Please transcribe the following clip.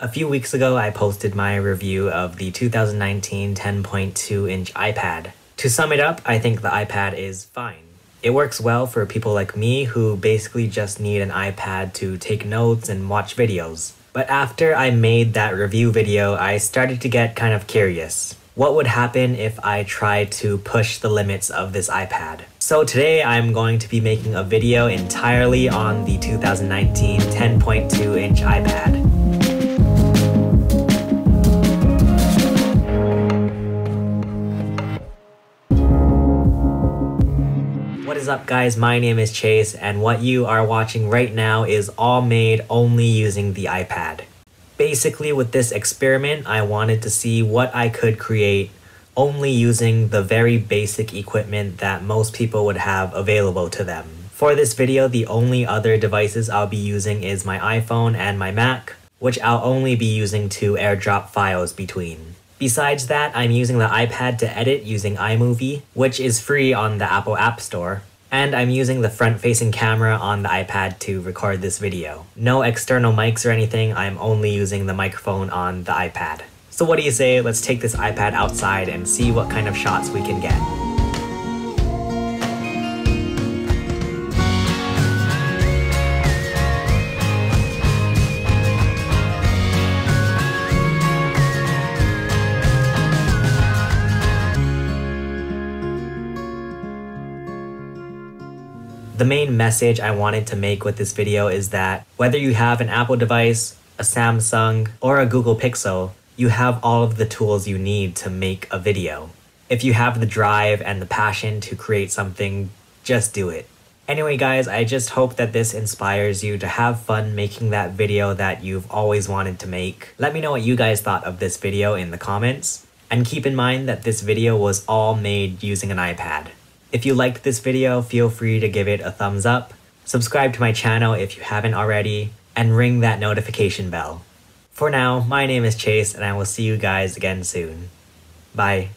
A few weeks ago, I posted my review of the 2019 10.2-inch iPad. To sum it up, I think the iPad is fine. It works well for people like me who basically just need an iPad to take notes and watch videos. But after I made that review video, I started to get kind of curious. What would happen if I tried to push the limits of this iPad? So today I'm going to be making a video entirely on the 2019 10.2-inch iPad. What is up guys, my name is Chase and what you are watching right now is all made only using the iPad. Basically with this experiment, I wanted to see what I could create only using the very basic equipment that most people would have available to them. For this video, the only other devices I'll be using is my iPhone and my Mac, which I'll only be using to airdrop files between. Besides that, I'm using the iPad to edit using iMovie, which is free on the Apple App Store. And I'm using the front-facing camera on the iPad to record this video. No external mics or anything, I'm only using the microphone on the iPad. So what do you say, let's take this iPad outside and see what kind of shots we can get. The main message I wanted to make with this video is that whether you have an Apple device, a Samsung, or a Google Pixel, you have all of the tools you need to make a video. If you have the drive and the passion to create something, just do it. Anyway guys, I just hope that this inspires you to have fun making that video that you've always wanted to make. Let me know what you guys thought of this video in the comments. And keep in mind that this video was all made using an iPad. If you liked this video, feel free to give it a thumbs up, subscribe to my channel if you haven't already, and ring that notification bell. For now, my name is Chase and I will see you guys again soon. Bye.